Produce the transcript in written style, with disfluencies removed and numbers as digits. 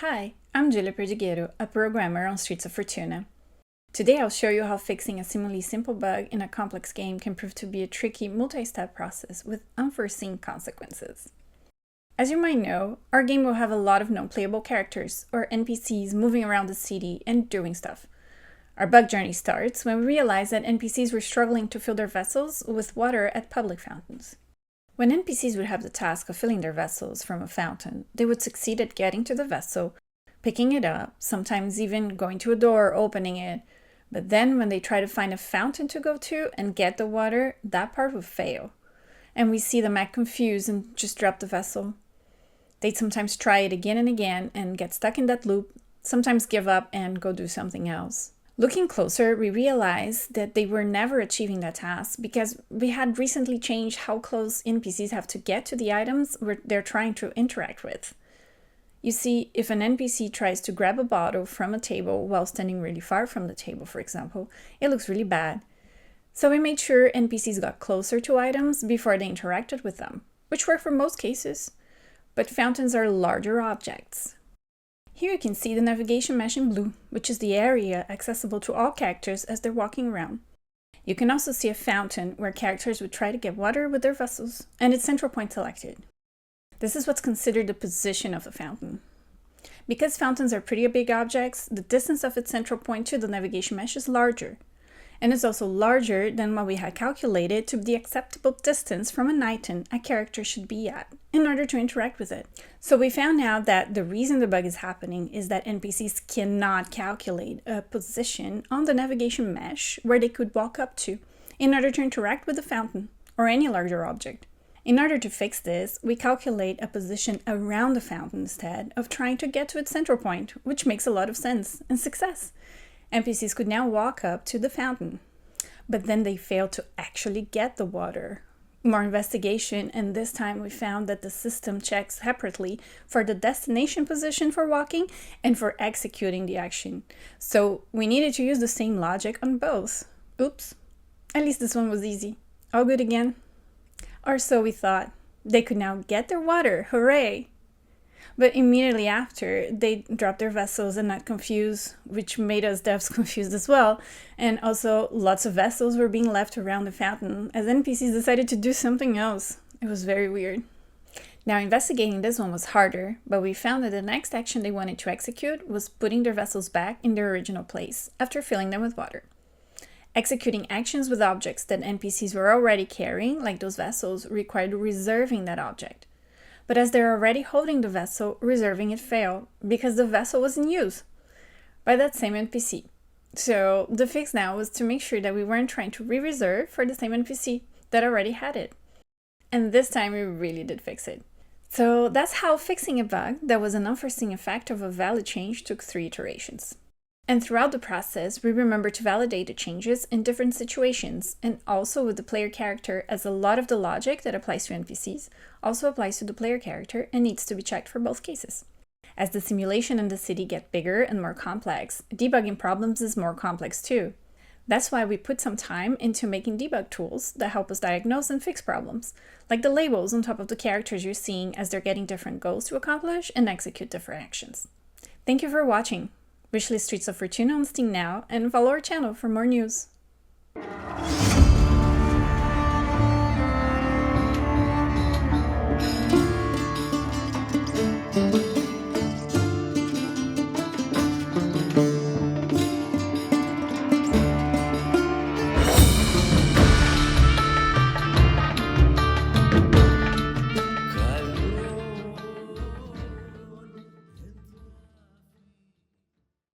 Hi, I'm Julia Perdiguero, a programmer on Streets of Fortuna. Today I'll show you how fixing a seemingly simple bug in a complex game can prove to be a tricky multi-step process with unforeseen consequences. As you might know, our game will have a lot of non-playable characters, or NPCs, moving around the city and doing stuff. Our bug journey starts when we realize that NPCs were struggling to fill their vessels with water at public fountains. When NPCs would have the task of filling their vessels from a fountain, they would succeed at getting to the vessel, picking it up, sometimes even going to a door, opening it. But then when they try to find a fountain to go to and get the water, that part would fail. And we see them act confused and just drop the vessel. They'd sometimes try it again and again and get stuck in that loop, sometimes give up and go do something else. Looking closer, we realized that they were never achieving that task because we had recently changed how close NPCs have to get to the items they're trying to interact with. You see, if an NPC tries to grab a bottle from a table while standing really far from the table, for example, it looks really bad. So we made sure NPCs got closer to items before they interacted with them, which worked for most cases. But fountains are larger objects. Here you can see the navigation mesh in blue, which is the area accessible to all characters as they're walking around. You can also see a fountain where characters would try to get water with their vessels, and its central point selected. This is what's considered the position of the fountain. Because fountains are pretty big objects, the distance of its central point to the navigation mesh is larger. And it's also larger than what we had calculated to be the acceptable distance from an item a character should be at in order to interact with it. So we found out that the reason the bug is happening is that NPCs cannot calculate a position on the navigation mesh where they could walk up to in order to interact with the fountain or any larger object. In order to fix this, we calculate a position around the fountain instead of trying to get to its central point, which makes a lot of sense and success. NPCs could now walk up to the fountain, but then they failed to actually get the water. More investigation, and this time we found that the system checks separately for the destination position for walking and for executing the action. So we needed to use the same logic on both. Oops, at least this one was easy. All good again? Or so we thought. They could now get their water, hooray! But immediately after, they dropped their vessels and not confused, which made us devs confused as well. And also, lots of vessels were being left around the fountain as NPCs decided to do something else. It was very weird. Now, investigating this one was harder, but we found that the next action they wanted to execute was putting their vessels back in their original place after filling them with water. Executing actions with objects that NPCs were already carrying, like those vessels, required reserving that object. But as they're already holding the vessel, reserving it failed, because the vessel was in use by that same NPC. So the fix now was to make sure that we weren't trying to re-reserve for the same NPC that already had it. And this time we really did fix it. So that's how fixing a bug that was an unforeseen effect of a valid change took 3 iterations. And throughout the process, we remember to validate the changes in different situations, and also with the player character, as a lot of the logic that applies to NPCs also applies to the player character and needs to be checked for both cases. As the simulation and the city get bigger and more complex, debugging problems is more complex too. That's why we put some time into making debug tools that help us diagnose and fix problems, like the labels on top of the characters you're seeing as they're getting different goals to accomplish and execute different actions. Thank you for watching. Wishlist Streets of Fortuna on Steam now, and follow our channel for more news.